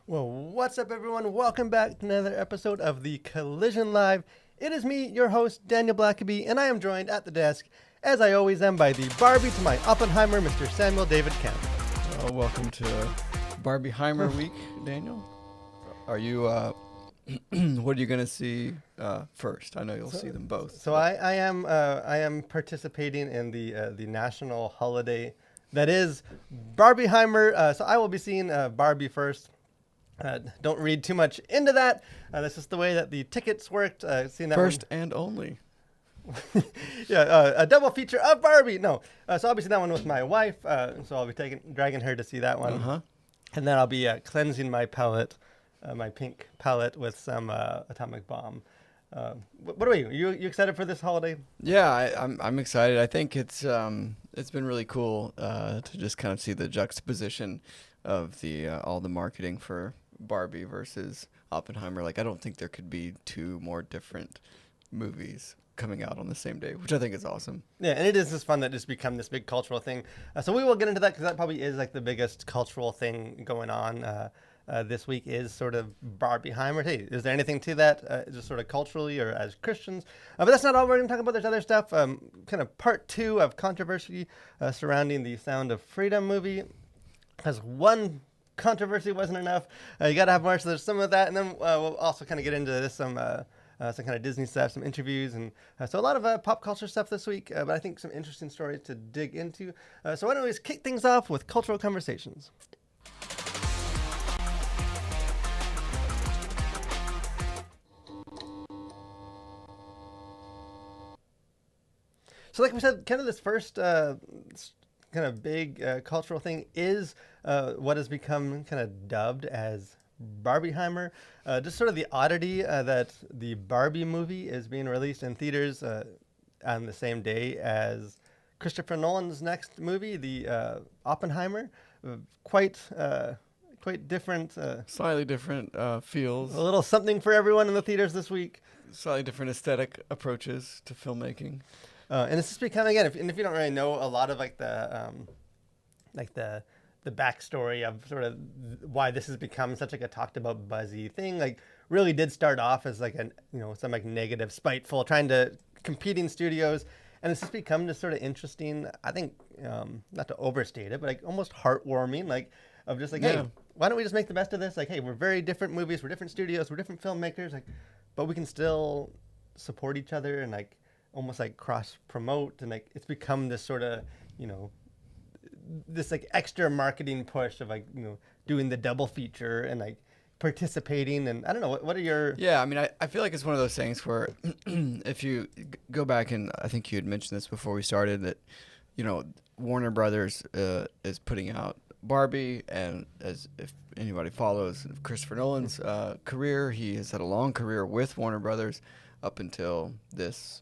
Well, what's up, everyone? Welcome back to another episode of the Collision Live. It is me, your host, Daniel Blackaby, and I am joined at the desk, as I always am, by the Barbie to my Oppenheimer, Mr. Samuel David Kemp. Welcome to Barbenheimer week, Daniel. Are you, what are you going to see first? I know you'll see them both. So I am participating in the national holiday that is Barbenheimer. So I will be seeing Barbie first. Don't read too much into that. That's just the way that the tickets worked. Seeing that First and only. Yeah, a double feature of Barbie. No, so I'll be seeing that one with my wife. So I'll be dragging her to see that one, and then I'll be cleansing my palette, my pink palette, with some Atomic Bomb. What are you? You excited for this holiday? Yeah, I'm excited. I think it's been really cool to just kind of see the juxtaposition of the all the marketing for Barbie versus Oppenheimer. Like, I don't think there could be two more different movies coming out on the same day, which I think is awesome. Yeah, and it is just fun that it's become this big cultural thing. So we will get into that because that probably is like the biggest cultural thing going on this week is sort of Barbenheimer. Hey, is there anything to that, just sort of culturally or as Christians? But that's not all we're going to talk about. There's other stuff, kind of part two of controversy surrounding the Sound of Freedom movie. Because one controversy wasn't enough. You got to have more, so there's some of that. And then we'll also kind of get into this, some kind of Disney stuff, some interviews. And so a lot of pop culture stuff this week, but I think some interesting stories to dig into. So why don't we just kick things off with cultural conversations? So like we said, kind of this first kind of big cultural thing is what has become kind of dubbed as Barbenheimer. Just sort of the oddity that the Barbie movie is being released in theaters on the same day as Christopher Nolan's next movie, the Oppenheimer. Quite different. Slightly different feels. A little something for everyone in the theaters this week. Slightly different aesthetic approaches to filmmaking. And it's just becoming, again, if you don't really know a lot of like the backstory of sort of why this has become such like a talked about buzzy thing, like really did start off as like some like negative, spiteful, trying to competing studios, and it's just become just sort of interesting. I think not to overstate it, but like almost heartwarming, like of just like, hey, why don't we just make the best of this? Like, hey, we're very different movies, we're different studios, we're different filmmakers, like, but we can still support each other and like almost like cross promote, and like it's become this sort of this like extra marketing push of like doing the double feature and like participating. And I don't know, what are your I mean, I feel like it's one of those things where if you go back, and I think you had mentioned this before we started, that Warner Brothers is putting out Barbie, and as if anybody follows Christopher Nolan's career, he has had a long career with Warner Brothers up until this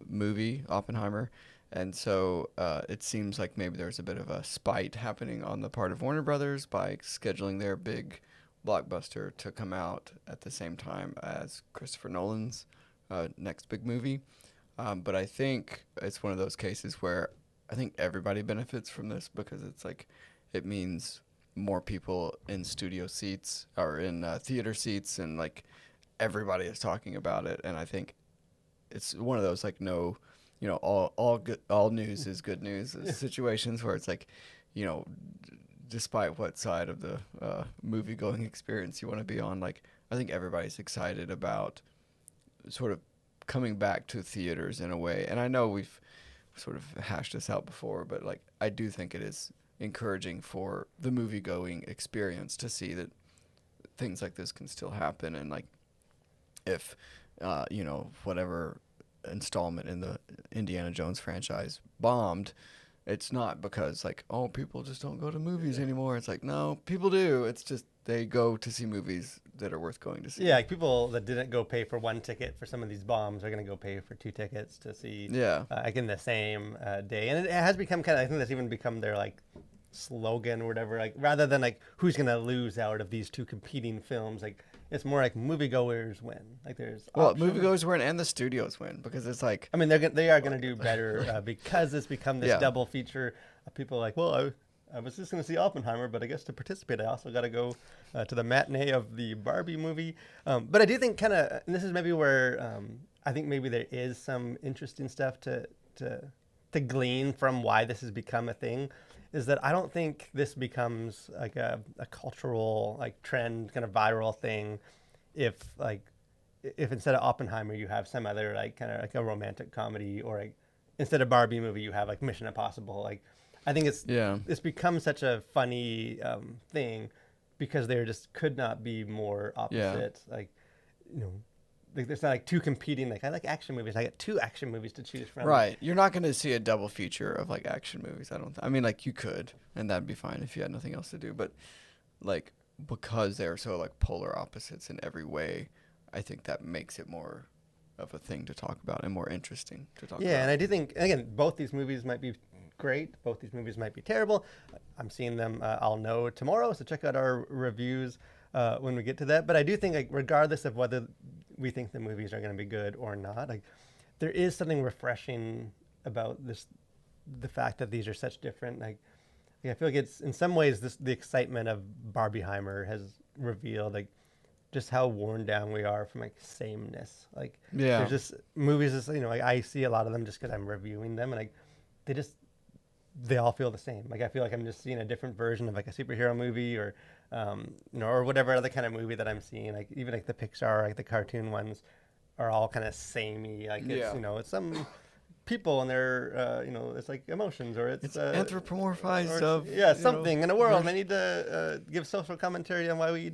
movie Oppenheimer, and so it seems like maybe there's a bit of a spite happening on the part of Warner Brothers by scheduling their big blockbuster to come out at the same time as Christopher Nolan's next big movie. But I think it's one of those cases where I think everybody benefits from this, because it's like it means more people in studio seats or in theater seats, and like everybody is talking about it. And I think it's one of those like all news is good news situations where it's like, despite what side of the movie going experience you want to be on, like I think everybody's excited about sort of coming back to theaters in a way. And I know we've sort of hashed this out before, but like I do think it is encouraging for the movie going experience to see that things like this can still happen. And like if whatever installment in the Indiana Jones franchise bombed, it's not because like, oh, people just don't go to movies anymore. It's like, no, people do. It's just they go to see movies that are worth going to see. Yeah, like people that didn't go pay for one ticket for some of these bombs are going to go pay for two tickets to see like in the same day. And it has become kind of, I think that's even become their like slogan or whatever, like rather than like who's going to lose out of these two competing films, like it's more like moviegoers win. Like there's moviegoers win and the studios win, because it's like, I mean they are going to do better because it's become this double feature. People are like, well, I was just going to see Oppenheimer, but I guess to participate, I also got to go to the matinee of the Barbie movie. But I do think kind of, and this is maybe where I think maybe there is some interesting stuff to to glean from why this has become a thing, is that I don't think this becomes like a cultural like trend kind of viral thing if like if instead of Oppenheimer you have some other like kind of like a romantic comedy, or like instead of Barbie movie you have like Mission Impossible. Like I think Yeah. it's become such a funny thing because there just could not be more Yeah. opposite. Like you know, like there's not like two competing. Like I like action movies. I got two action movies to choose from. Right. You're not going to see a double feature of like action movies. I mean, like you could, and that'd be fine if you had nothing else to do. But like because they're so like polar opposites in every way, I think that makes it more of a thing to talk about and more interesting to talk Yeah, about. and I do think again both these movies might be great. Both these movies might be terrible. I'm seeing them. I'll know tomorrow, so check out our reviews when we get to that. But I do think, like, regardless of whether we think the movies are going to be good or not, like, there is something refreshing about this, the fact that these are such different. Like, yeah, I feel like it's in some ways this the excitement of Barbieheimer has revealed like just how worn down we are from like sameness. Like Yeah. there's just movies, just, you know, I see a lot of them just because I'm reviewing them, and like they just they all feel the same. Like I feel like I'm just seeing a different version of like a superhero movie, or you know, or whatever other kind of movie that I'm seeing. Like even like the Pixar, like the cartoon ones, are all kind of samey. Like it's Yeah. you know it's some people and their you know it's like emotions, or It's or anthropomorphized of yeah you know, something in the world. They vers- need to give social commentary on why we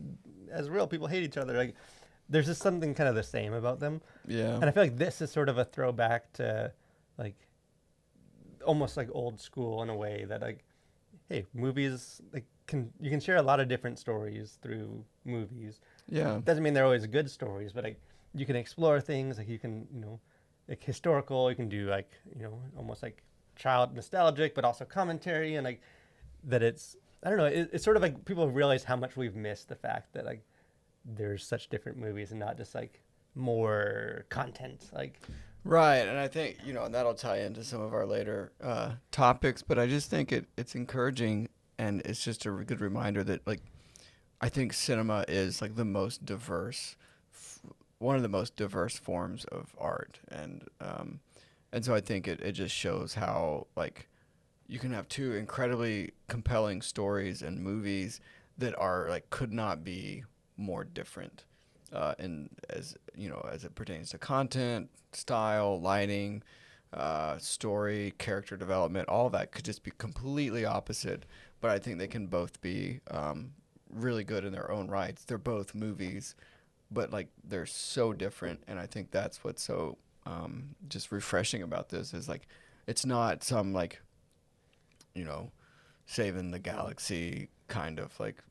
as real people hate each other. Like there's just something kind of the same about them, Yeah. and I feel like this is sort of a throwback to like almost like old school in a way that like hey movies like can you can share a lot of different stories through movies. Yeah. Doesn't mean they're always good stories, but like you can explore things like you can you know like historical, you can do like you know almost like child nostalgic but also commentary, and like that it's I don't know it's sort of like people realize how much we've missed the fact that like there's such different movies and not just like more content like Right, and I think and that'll tie into some of our later topics. But I just think it's encouraging, and it's just a good reminder that like I think cinema is like the most diverse, one of the most diverse forms of art, and so I think it just shows how like you can have two incredibly compelling stories and movies that are like could not be more different in as as it pertains to content, style, lighting, story, character development. All that could just be completely opposite, but I think they can both be really good in their own rights. They're both movies, but like they're so different, and I think that's what's so just refreshing about this is like it's not some like you know saving the galaxy kind of like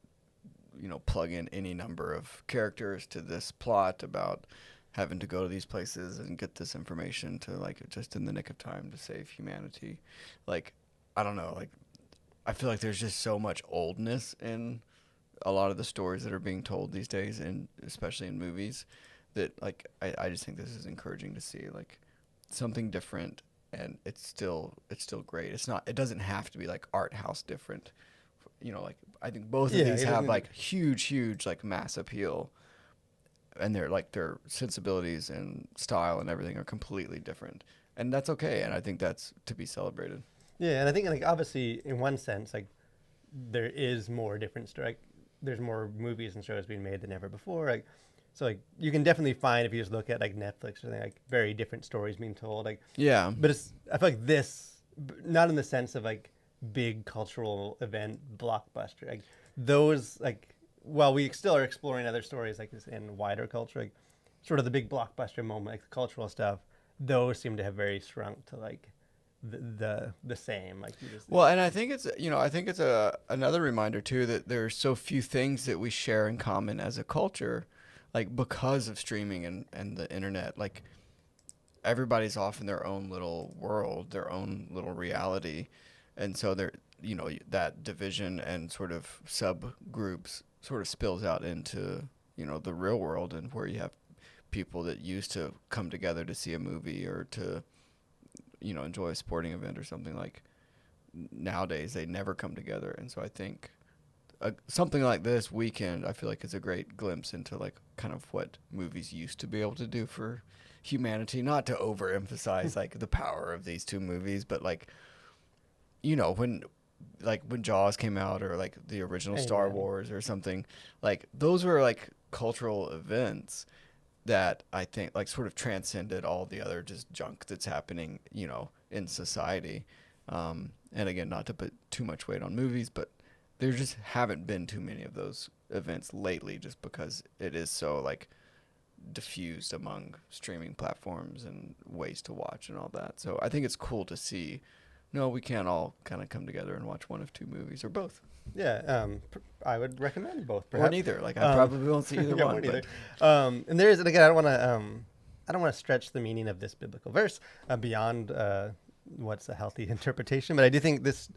plug in any number of characters to this plot about having to go to these places and get this information to like just in the nick of time to save humanity. Like I don't know, like I feel like there's just so much oldness in a lot of the stories that are being told these days, and especially in movies, that like I just think this is encouraging to see like something different, and it's still great. It doesn't have to be like art house different. Like I think both of yeah these it have doesn't like huge like mass appeal, and their sensibilities and style and everything are completely different, and that's okay. And I think that's to be celebrated. yeah and I think like obviously in one sense like there is more different story like there's more movies and shows being made than ever before like so like you can definitely find if you just look at like Netflix or something like very different stories being told like Yeah. but it's I feel like this not in the sense of like big cultural event blockbuster like those like while we still are exploring other stories like this in wider culture like sort of the big blockbuster moment like the cultural stuff those seem to have very shrunk to like the same like you just Well, and I think it's a another reminder too that there's so few things that we share in common as a culture, like because of streaming and the internet. Like everybody's off in their own little world, their own little reality, and so there that division and sort of subgroups sort of spills out into the real world, and where you have people that used to come together to see a movie or to enjoy a sporting event or something. Like nowadays they never come together. And so I think something like this weekend, I feel like is a great glimpse into like kind of what movies used to be able to do for humanity. Not to overemphasize like the power of these two movies, but like, you know, when Jaws came out, or like the original Star Amen. Wars or something, like those were like cultural events that I think like sort of transcended all the other just junk that's happening, you know, in society. And again, not to put too much weight on movies, but there just haven't been too many of those events lately, just because it is so like diffused among streaming platforms and ways to watch and all that. So I think it's cool to see. No, we can't all kind of come together and watch one of two movies or both. Yeah, I would recommend both, Or perhaps. neither. Like I probably won't see either Yeah, one. me neither. But And there is, and again, I don't want to stretch the meaning of this biblical verse beyond what's a healthy interpretation, but I do think this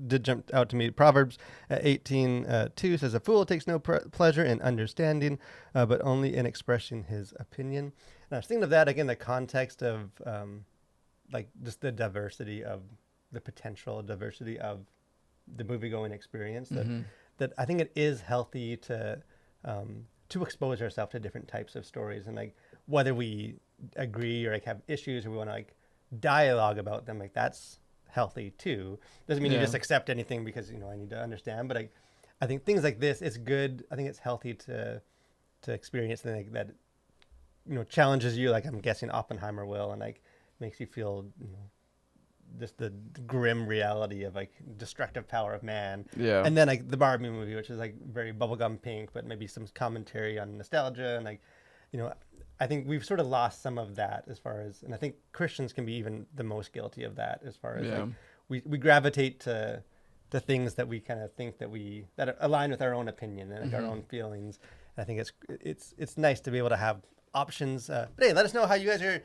did jump out to me. Proverbs 18:2 says, "A fool takes no pleasure in understanding, but only in expressing his opinion." And I was thinking of that again, the context of like just the diversity of the potential diversity of the movie going experience. That I think it is healthy to expose ourselves to different types of stories, and like whether we agree or like have issues or we want to like dialogue about them, like that's healthy too. Doesn't mean you Yeah. just accept anything because I need to understand, but I think things like this, it's good. I think it's healthy to experience something like that, challenges you. Like I'm guessing Oppenheimer will, and like makes you feel just the grim reality of like destructive power of man. yeah. And then like the Barbie movie, which is like very bubblegum pink, but maybe some commentary on nostalgia and like, I think we've sort of lost some of that as far as, and I think Christians can be even the most guilty of that as far as Yeah. like we gravitate to the things that we kind of think that align with our own opinion and like our own feelings. And I think it's nice to be able to have options. But hey, let us know how you guys are.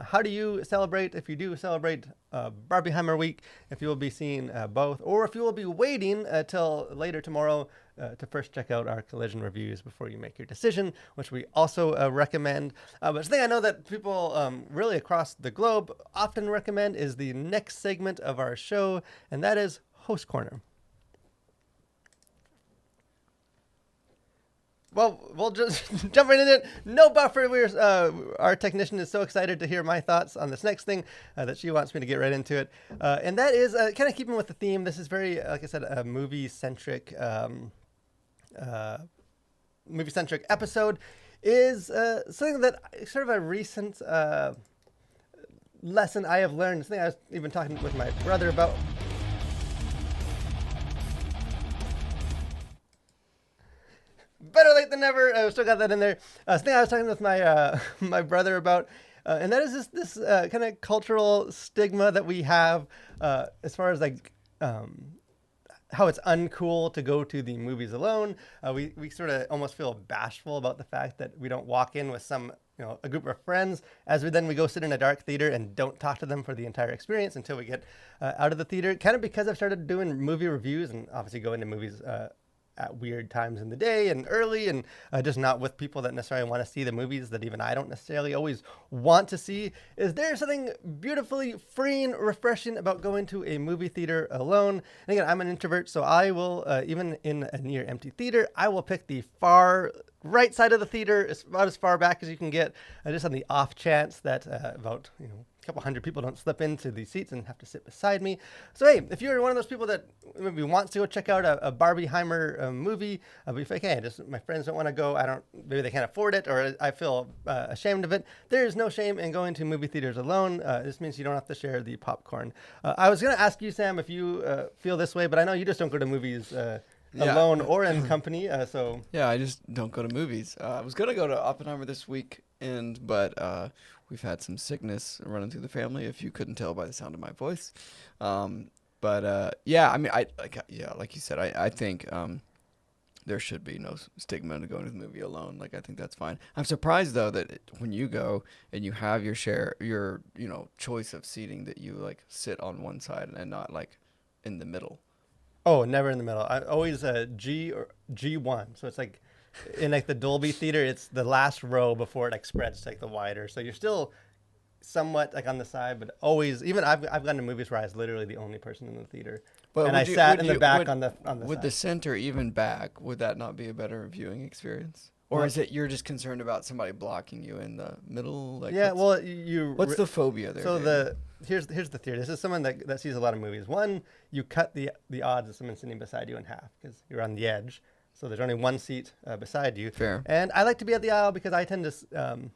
How do you celebrate? If you do celebrate Barbenheimer week, if you will be seeing both, or if you will be waiting till later tomorrow to first check out our collision reviews before you make your decision, which we also recommend. But something I know that people really across the globe often recommend is the next segment of our show, and that is Host Corner. Well, we'll just jump right into it. No buffer. Our technician is so excited to hear my thoughts on this next thing that she wants me to get right into it. And that is kind of keeping with the theme. This is very, like I said, a movie-centric episode. Is something that sort of a recent lesson I have learned. Something I was even talking with my brother about. Better late than never. Still got that in there. Something I was talking with my my brother about, and that is this kind of cultural stigma that we have as far as like how it's uncool to go to the movies alone. We sort of almost feel bashful about the fact that we don't walk in with a group of friends as we go sit in a dark theater and don't talk to them for the entire experience until we get out of the theater. Kind of because I've started doing movie reviews and obviously going to movies at weird times in the day and early, and just not with people that necessarily want to see the movies that even I don't necessarily always want to see. Is there something beautifully freeing, refreshing about going to a movie theater alone? And again, I'm an introvert, so I will, even in a near empty theater, I will pick the far right side of the theater, about as far back as you can get, just on the off chance that about a couple hundred people don't slip into the seats and have to sit beside me. So hey, if you're one of those people that maybe wants to go check out a Barbenheimer movie, but you're like, hey, my friends don't want to go, maybe they can't afford it, or I feel ashamed of it. There is no shame in going to movie theaters alone. This means you don't have to share the popcorn. I was going to ask you, Sam, if you feel this way, but I know you just don't go to movies alone or in company. So Yeah, I just don't go to movies. I was gonna go to Oppenheimer this weekend, but we've had some sickness running through the family, if you couldn't tell by the sound of my voice. Yeah, I mean, like you said, I think there should be no stigma to going to the movie alone. Like, I think that's fine. I'm surprised though that when you go and you have your choice of seating, that you like sit on one side and not like in the middle. oh, never in the middle. I always G or G1. So it's like in like the Dolby theater, it's the last row before it like spreads to like the wider. So you're still somewhat like on the side, but always, even I've gone to movies where I was literally the only person in the theater, But and would I you- sat would in the you- back would- on the Would side. the center even back? Would that not be a better viewing experience? Or Well- is it you're just concerned about somebody blocking you in the middle? Like, Yeah, what's, well, what's the phobia there? so David? here's the theory. This is someone that sees a lot of movies. One, you cut the odds of someone sitting beside you in half because you're on the edge. So there's only one seat beside you. Fair. And I like to be at the aisle because I tend to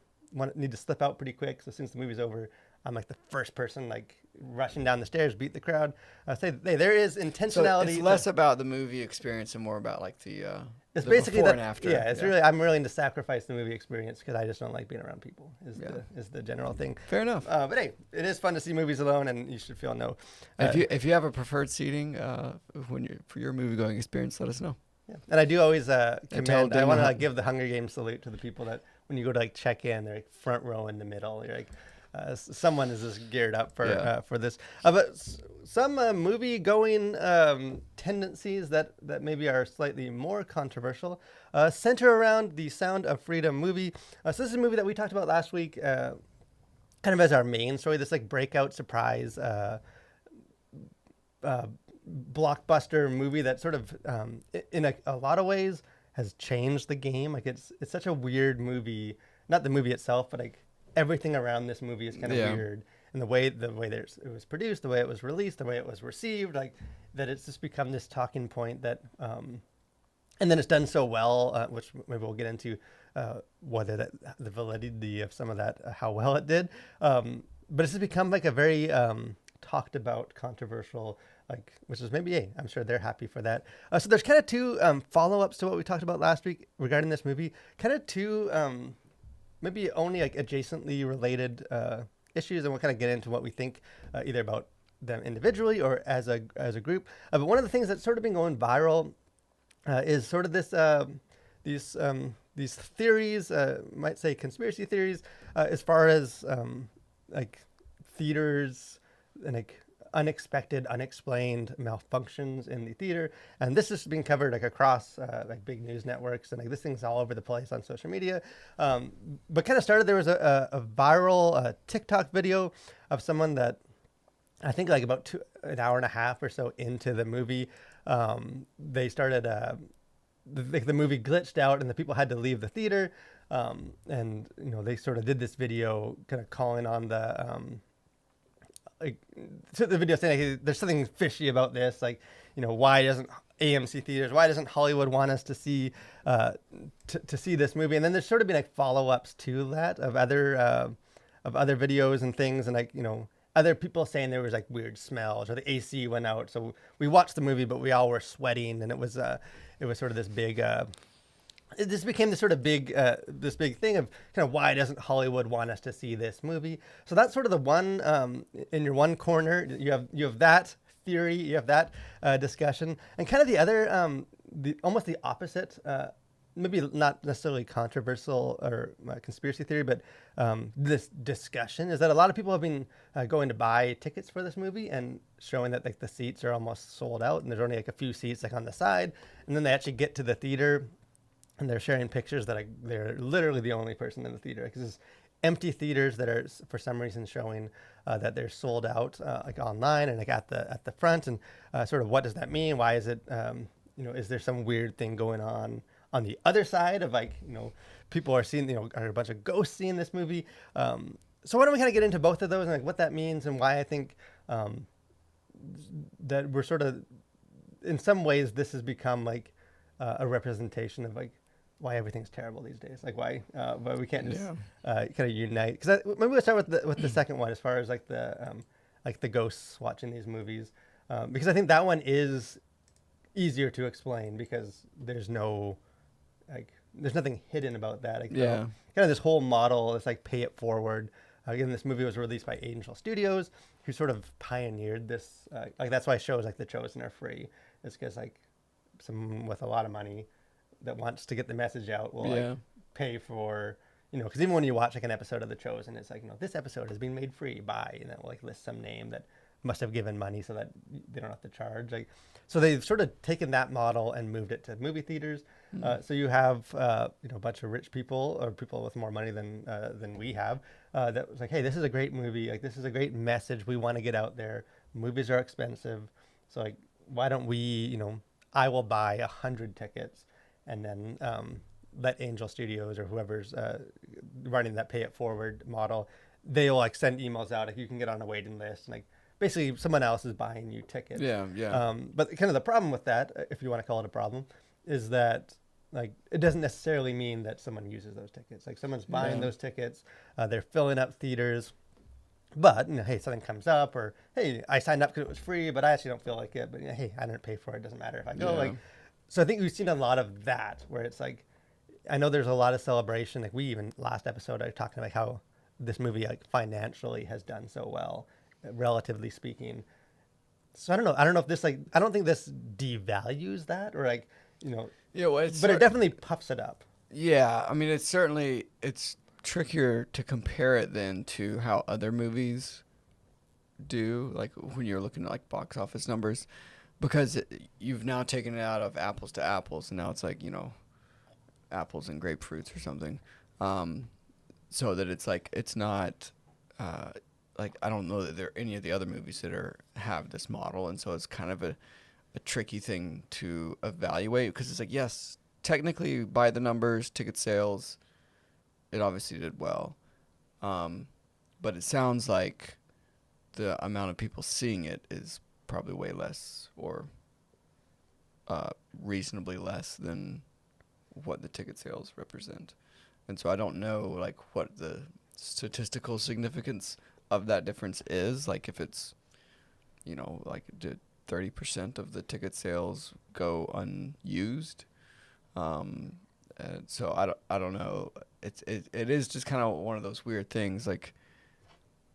need to slip out pretty quick. So since the movie's over, I'm like the first person like rushing down the stairs, beat the crowd. Say, hey, there is So intentionality. it's less about the movie experience and more about like the It's the basically before that. and after. Yeah, it's really. I'm willing to sacrifice the movie experience because I just don't like being around people. Yeah. Is the general thing. Fair enough. But hey, it is fun to see movies alone, and you should feel no. If you have a preferred seating for your movie going experience, let us know. Yeah. And I do always tell commend. I Dana want to how- give the Hunger Games salute to the people that when you go to like check in, they're like front row in the middle. You're like, someone is just geared up for this. But some movie going tendencies that maybe are slightly more controversial center around the Sound of Freedom movie. So this is a movie that we talked about last week, kind of as our main story. This like breakout surprise. Blockbuster movie that sort of in a lot of ways has changed the game. Like it's such a weird movie, not the movie itself, but like everything around this movie is kind of weird, and the way it was produced, the way it was released, the way it was received, like that it's just become this talking point that and then it's done so well, which maybe we'll get into whether the validity of some of that, how well it did, but it's just become like a very talked about controversial, like, which is maybe, hey, I'm sure they're happy for that. So there's kind of two follow-ups to what we talked about last week regarding this movie. Kind of two, maybe only like adjacently related issues, and we'll kind of get into what we think either about them individually or as a group. But one of the things that's sort of been going viral is sort of this these theories, might say conspiracy theories, as far as like theaters and like unexpected, unexplained malfunctions in the theater. And this is being covered like across like big news networks, and like this thing's all over the place on social media. But kind of started, there was a viral TikTok video of someone that I think like about an hour and a half or so into the movie, they started the movie glitched out and the people had to leave the theater. And you know, they sort of did this video kind of calling on the like, to the video saying, hey, there's something fishy about this. Like, you know, why doesn't AMC theaters, why doesn't Hollywood want us to see to see this movie? And then there's sort of been like follow-ups to that of other videos and things, and like, you know, other people saying there was like weird smells or the AC went out. So we watched the movie, but we all were sweating, and it was sort of this big. This became this sort of big, this big thing of kind of why doesn't Hollywood want us to see this movie? So that's sort of the one in your one corner. You have that theory, you have that discussion, and kind of the other, almost the opposite. Maybe not necessarily controversial or conspiracy theory, but this discussion is that a lot of people have been going to buy tickets for this movie and showing that like the seats are almost sold out and there's only like a few seats like on the side, and then they actually get to the theater and they're sharing pictures that they're literally the only person in the theater, because it's empty theaters that are for some reason showing that they're sold out like online and like at the front, and sort of what does that mean? Why is it you know, is there some weird thing going on the other side of, like, you know, people are seeing, you know, are a bunch of ghosts seeing this movie? So why don't we kind of get into both of those and like what that means and why I think that we're sort of, in some ways, this has become like a representation of like why everything's terrible these days. Like why we can't just kind of unite. Because maybe we'll start with the second one, as far as like the ghosts watching these movies, because I think that one is easier to explain because there's no, like, there's nothing hidden about that. Like, kind of this whole model, it's like pay it forward. Again, this movie was released by Angel Studios, who sort of pioneered this. Like, that's why shows like The Chosen are free. It's because like someone with a lot of money that wants to get the message out will like pay for, you know, because even when you watch like an episode of The Chosen, it's like, you know, this episode has been made free by, and it will like list some name that must have given money so that they don't have to charge. Like, so they've sort of taken that model and moved it to movie theaters. So you have, you know, a bunch of rich people or people with more money than we have, that was like, hey, this is a great movie. Like, this is a great message we want to get out there. Movies are expensive, so like, why don't we, I will buy 100 tickets, and then let Angel Studios or whoever's running that pay it forward model, they'll like send emails out like you can get on a waiting list, and like basically someone else is buying you tickets. Yeah, yeah. But kind of the problem with that, if you want to call it a problem, is that like it doesn't necessarily mean that someone uses those tickets. Like someone's buying those tickets, they're filling up theaters. But hey, something comes up, or hey, I signed up because it was free, but I actually don't feel like it. But hey, I didn't pay for it. Doesn't matter if I go. Yeah. Like, so I think we've seen a lot of that, where it's like, I know there's a lot of celebration. Like we even last episode, I was talking about how this movie like financially has done so well, relatively speaking. So I don't know. I don't know if this like I don't think this devalues that, or like Yeah, well, but it definitely puffs it up. Yeah, I mean, it's trickier to compare it then to how other movies do, like when you're looking at like box office numbers, because you've now taken it out of apples to apples, and now it's like apples and grapefruits or something, so that it's like it's not like I don't know that there are any of the other movies that have this model, and so it's kind of a tricky thing to evaluate because it's like yes, technically by the numbers, ticket sales, it obviously did well, but it sounds like the amount of people seeing it is probably way less or reasonably less than what the ticket sales represent. And so I don't know like what the statistical significance of that difference is. Like if it's, like did 30% of the ticket sales go unused? And so I don't know. It is just kind of one of those weird things. Like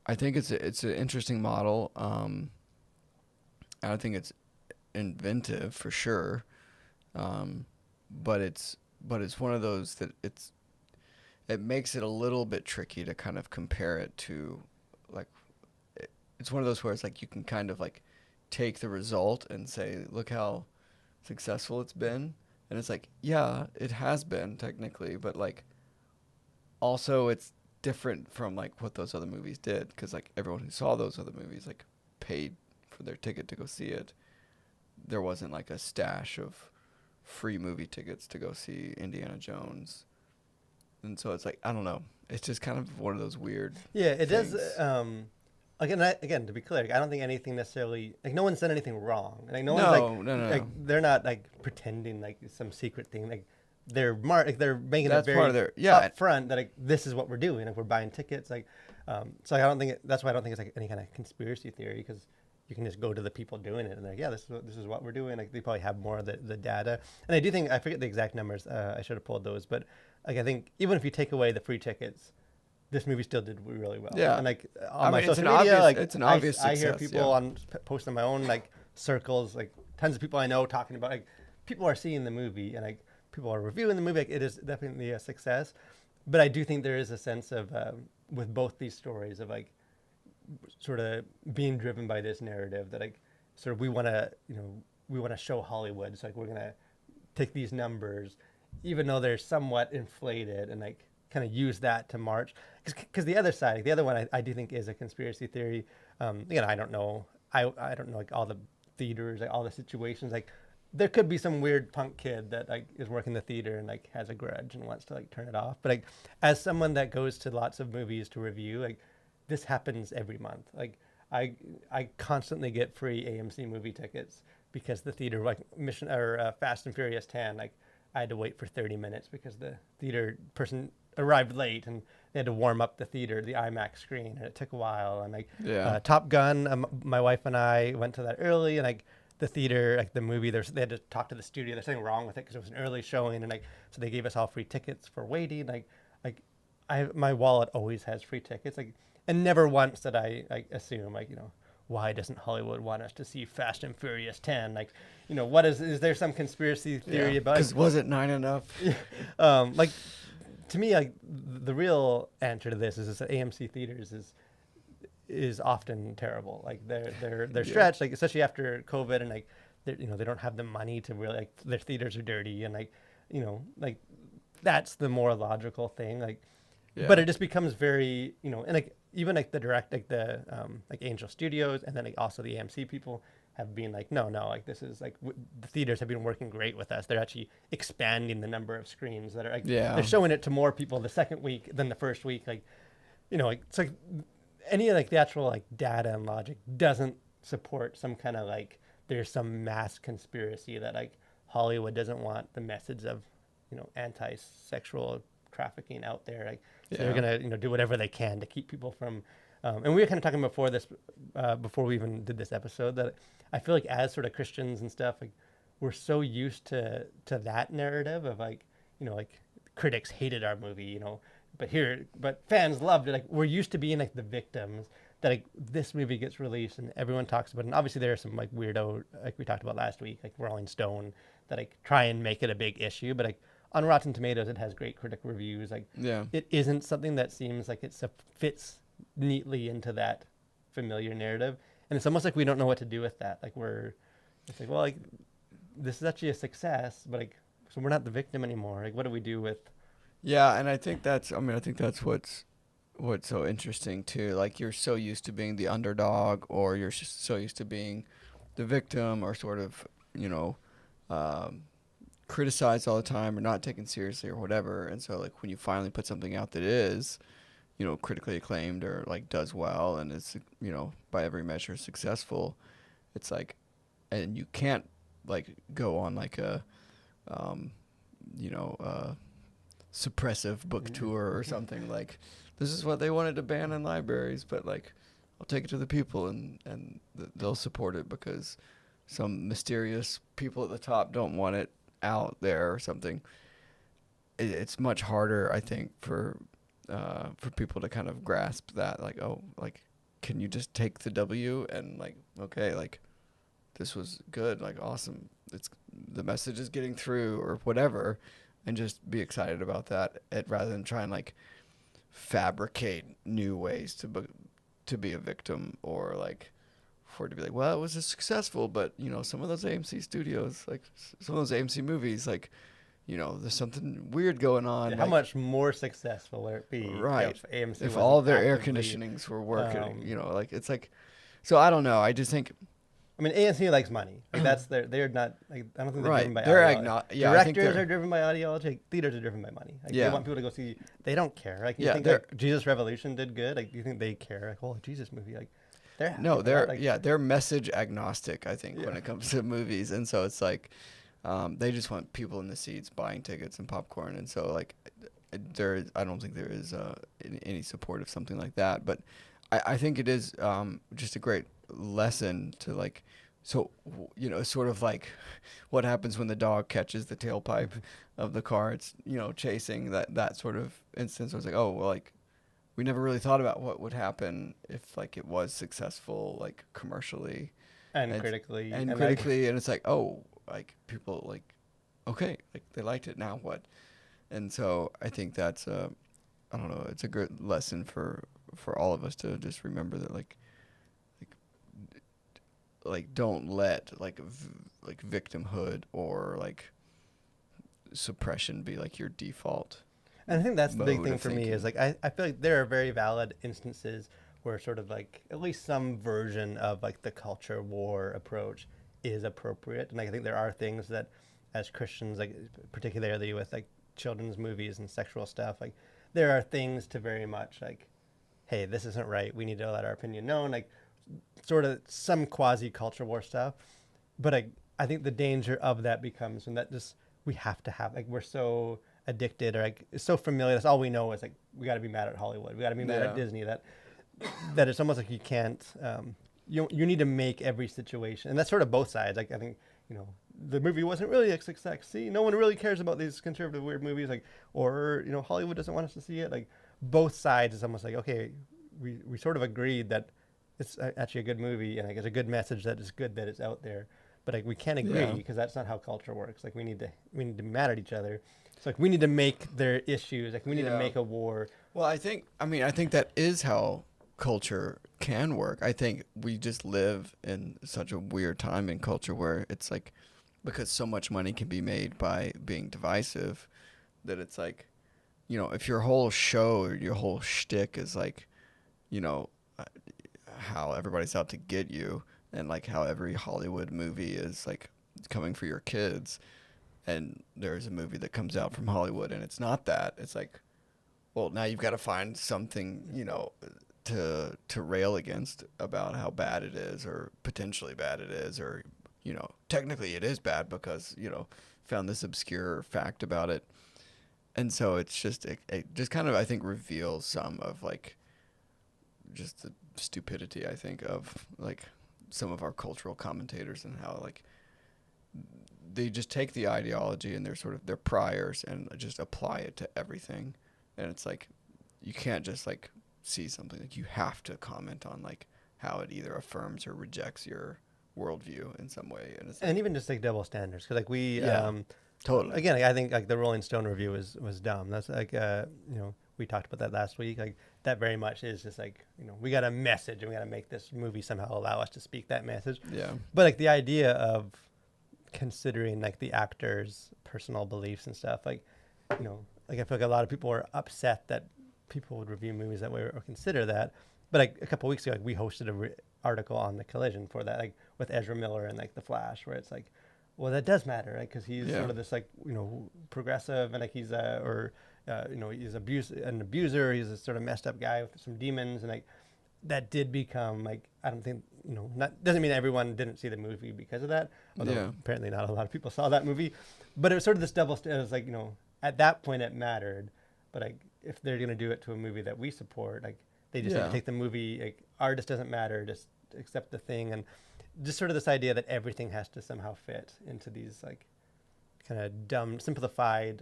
I think it's an interesting model. And I think it's inventive for sure. But it's one of those that it makes it a little bit tricky to kind of compare it to like it's one of those where it's like you can kind of like take the result and say look how successful it's been, and it's like yeah it has been technically, but like also it's different from like what those other movies did, because like everyone who saw those other movies like paid for their ticket to go see it. There wasn't like a stash of free movie tickets to go see Indiana Jones. And so it's like, I don't know. It's just kind of one of those weird It things. does. Again, to be clear, like, I don't think anything necessarily like no one said anything wrong. Like no No, one's no. like they're not like pretending like some secret thing. Like they're making That's it very part of their upfront that like this is what we're doing. Like we're buying tickets. Like so I don't think that's why I don't think it's like any kind of conspiracy theory, because you can just go to the people doing it and they're like, yeah, this is what we're doing. Like they probably have more of the data. And I do think I forget the exact numbers. I should have pulled those, but like I think even if you take away the free tickets, this movie still did really well. Yeah. And like on my it's social an media, obvious- like it's an obvious I hear success, people yeah. on posting my own like circles, like tons of people I know talking about like people are seeing the movie and like people are reviewing the movie. Like it is definitely a success, but I do think there is a sense of with both these stories of like sort of being driven by this narrative that like sort of we want to show Hollywood. So like we're gonna take these numbers, even though they're somewhat inflated, and like kind of use that to march. Because the other side, like, the other one, I do think is a conspiracy theory. I don't know. I don't know like all the theaters, like all the situations. Like there could be some weird punk kid that like is working the theater and like has a grudge and wants to like turn it off. But like as someone that goes to lots of movies to review, like this happens every month. Like I constantly get free AMC movie tickets because the theater, like Fast and Furious 10, like I had to wait for 30 minutes because the theater person arrived late and they had to warm up the theater, the IMAX screen, and it took a while. And like Top Gun, my wife and I went to that early, and like the theater, like the movie, they had to talk to the studio. There's something wrong with it because it was an early showing, and like so they gave us all free tickets for waiting. Like my wallet always has free tickets. Like and never once did I like assume like why doesn't Hollywood want us to see Fast and Furious 10? Like what is there some conspiracy theory about? Because wasn't 9 enough? Like to me, like the real answer to this is that AMC theaters is often terrible. Like they're stretched, like especially after COVID, and like they don't have the money to really like their theaters are dirty, and like like that's the more logical thing. Like Yeah. but it just becomes very, and like even like the direct, like the like Angel Studios, and then like also the AMC people have been like, no, like this is like the theaters have been working great with us. They're actually expanding the number of screens that are like Yeah. they're showing it to more people the second week than the first week. Like, like it's like any like the actual like data and logic doesn't support some kind of like there's some mass conspiracy that like Hollywood doesn't want the message of anti-sexual trafficking out there. Like, so they're Yeah. gonna do whatever they can to keep people from. And we were kind of talking before this, before we even did this episode, that I feel like as sort of Christians and stuff, like we're so used to that narrative of like like critics hated our movie, but fans loved it. Like we're used to being like the victims. That like this movie gets released and everyone talks about it. And obviously there are some like weirdo, like we talked about last week, like Rolling Stone, that like try and make it a big issue. But like on Rotten Tomatoes, it has great critic reviews. Like Yeah. it isn't something that seems like fits neatly into that familiar narrative. And it's almost like we don't know what to do with that. Like it's like, well, like this is actually a success, but like, so we're not the victim anymore. Like, what do we do with? Yeah, and I think that's what's so interesting too. Like you're so used to being the underdog, or you're just so used to being the victim, or sort of um, criticized all the time, or not taken seriously, or whatever. And so like when you finally put something out that is critically acclaimed, or like does well, and is by every measure successful, it's like, and you can't like go on like a um, you know suppressive book tour or something. Like this is what they wanted to ban in libraries, but like I'll take it to the people, and they'll support it because some mysterious people at the top don't want it out there or something. It's much harder, I think, for people to kind of grasp that, like, oh, like, can you just take the W and like, okay, like this was good, like awesome, it's the message is getting through or whatever, and just be excited about that, rather than try and like fabricate new ways to be a victim, or like for it to be like, well, it was successful, but some of those AMC studios, like some of those AMC movies, like there's something weird going on. How much more successful would it be Right. if AMC If wasn't all their air actively, conditionings were working, like it's like, so I don't know. I just think I mean, AMC likes money. Like they're not. Like, I don't think they're right. driven by They're ideology. yeah, I think Directors they're are driven by ideology. Like, theaters are driven by money. Like, Yeah. They want people to go see. They don't care. Like you Yeah, think they're- like Jesus Revolution did good. Like you think they care? Like, oh, Jesus movie. Like they're happy no, for they're that. Like, they're message agnostic, I think, when Yeah. it comes to movies, and so it's like they just want people in the seats buying tickets and popcorn, and so like I don't think there is any support of something like that, but I think it is just a great lesson to like. So, sort of like what happens when the dog catches the tailpipe of the car. It's, chasing that sort of instance. I was like, oh, well, like, we never really thought about what would happen if, like, it was successful, like, commercially. and critically. And like, critically. And it's like, oh, like, people, like, okay, like, they liked it, now what? And so I think that's, I don't know, it's a good lesson for all of us to just remember that, like don't let like victimhood or like suppression be like your default. And I think that's the big mode thing of for me thinking. is like I feel like there are very valid instances where sort of like at least some version of like the culture war approach is appropriate, and like, I think there are things that as Christians, like particularly with like children's movies and sexual stuff, like there are things to very much like, hey, this isn't right. We need to let our opinion known. Like sort of some quasi culture war stuff, but I think the danger of that becomes when that just we have to have like we're so addicted or like it's so familiar. That's all we know is like we got to be mad at Hollywood. We got to be mad at Yeah. Disney. That it's almost like you can't. You need to make every situation, and that's sort of both sides. Like I think the movie wasn't really a success. See, no one really cares about these conservative weird movies. Like or Hollywood doesn't want us to see it. Like both sides is almost like okay, we sort of agreed that it's actually a good movie and like it's a good message that it's good that it's out there, but like we can't agree Yeah. because that's not how culture works. Like we need to be mad at each other. So like we need to make their issues, like we need to Yeah. make a war. Well, I think that is how culture can work. I think we just live in such a weird time in culture where it's like, because so much money can be made by being divisive, that it's like if your whole show or your whole shtick is like, you know, uh, how everybody's out to get you, and like how every Hollywood movie is like coming for your kids, and there's a movie that comes out from Hollywood and it's not that. It's like, well, now you've got to find something, to rail against about how bad it is or potentially bad it is, or, technically it is bad because, found this obscure fact about it. And so it's just, it just kind of, I think, reveals some of like just the stupidity, I think, of like some of our cultural commentators and how like they just take the ideology and their priors and just apply it to everything. And it's like, you can't just like see something, like you have to comment on like how it either affirms or rejects your worldview in some way. And it's like, And even just like double standards, because like we, Yeah. Totally. again, I think like the Rolling Stone review was dumb. That's like, we talked about that last week. Like that very much is just like, we got a message and we got to make this movie somehow allow us to speak that message. Yeah. But like the idea of considering like the actors' personal beliefs and stuff, like, like I feel like a lot of people were upset that people would review movies that way or consider that. But like a couple of weeks ago, like we hosted a article on the Collision for that, like with Ezra Miller and like The Flash, where it's like, well, that does matter, right? Because he's sort of this like progressive, and like he's he's an abuser. He's a sort of messed up guy with some demons, and like that did become like, I don't think, not doesn't mean everyone didn't see the movie because of that. Although apparently not a lot of people saw that movie, but it was sort of this double standard. It was like, at that point it mattered, but like if they're gonna do it to a movie that we support, like they just have to take the movie, like artist doesn't matter, just accept the thing. And just sort of this idea that everything has to somehow fit into these like kind of dumb, simplified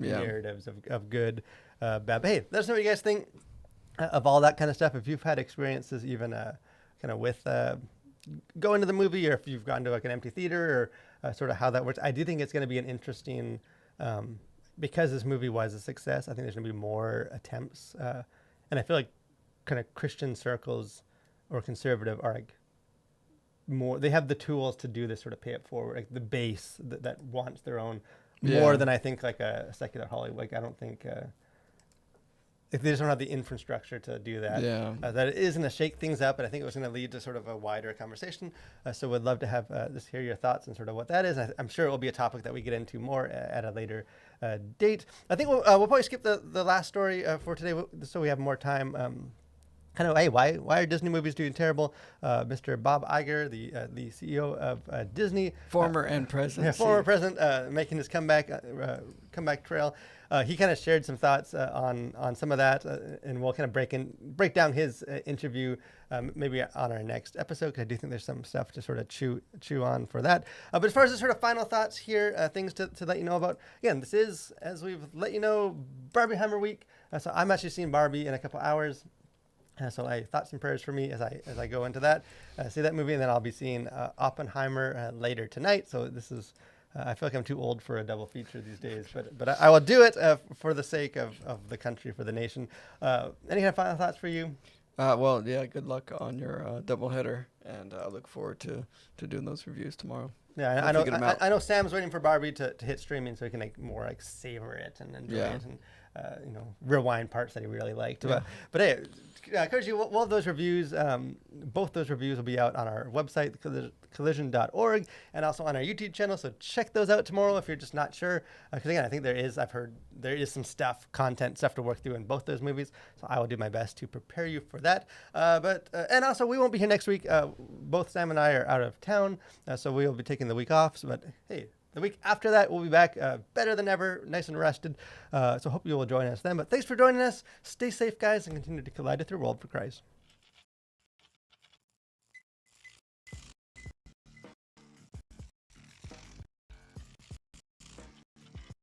narratives of good, bad. But hey, let us know what you guys think of all that kind of stuff. If you've had experiences even kind of with going to the movie, or if you've gone to like an empty theater, or sort of how that works. I do think it's going to be an interesting, because this movie was a success, I think there's going to be more attempts. And I feel like kind of Christian circles or conservative are like, more, they have the tools to do this sort of pay it forward, like the base that wants their own more than I think like a secular Hollywood. Like I don't think if they just don't have the infrastructure to do that, that it is going to shake things up. And I think it was going to lead to sort of a wider conversation. So would love to have just hear your thoughts and sort of what that is. I'm sure it will be a topic that we get into more at a later date. I think we'll probably skip the last story for today, so we have more time. Kind of, hey, why are Disney movies doing terrible? Mr. Bob Iger, the CEO of Disney, former and present, former president, making his comeback trail. He kind of shared some thoughts on some of that, and we'll kind of break down his interview maybe on our next episode, because I do think there's some stuff to sort of chew on for that. But as far as the sort of final thoughts here, things to let you know about. Again, this is, as we've let you know, Barbenheimer week. So I'm actually seeing Barbie in a couple hours. So I thoughts and prayers for me as I go into that, see that movie, and then I'll be seeing Oppenheimer later tonight. So this is, I feel like I'm too old for a double feature these days, but I will do it for the sake of the country, for the nation. Any kind of final thoughts for you? Well, yeah, good luck on your doubleheader, and I look forward to doing those reviews tomorrow. Yeah, I know Sam's waiting for Barbie to hit streaming so he can like more like savor it and enjoy it, and rewind parts that he really liked. But hey, I encourage you, we'll have those reviews. Both those reviews will be out on our website, collision.org, and also on our YouTube channel. So check those out tomorrow if you're just not sure. Because again, I think I've heard there is some content stuff to work through in both those movies. So I will do my best to prepare you for that. And also we won't be here next week. Both Sam and I are out of town, so we will be taking the week off. But hey, the week after that, we'll be back better than ever, nice and rested. So hope you will join us then. But thanks for joining us. Stay safe, guys, and continue to collide with your world for Christ.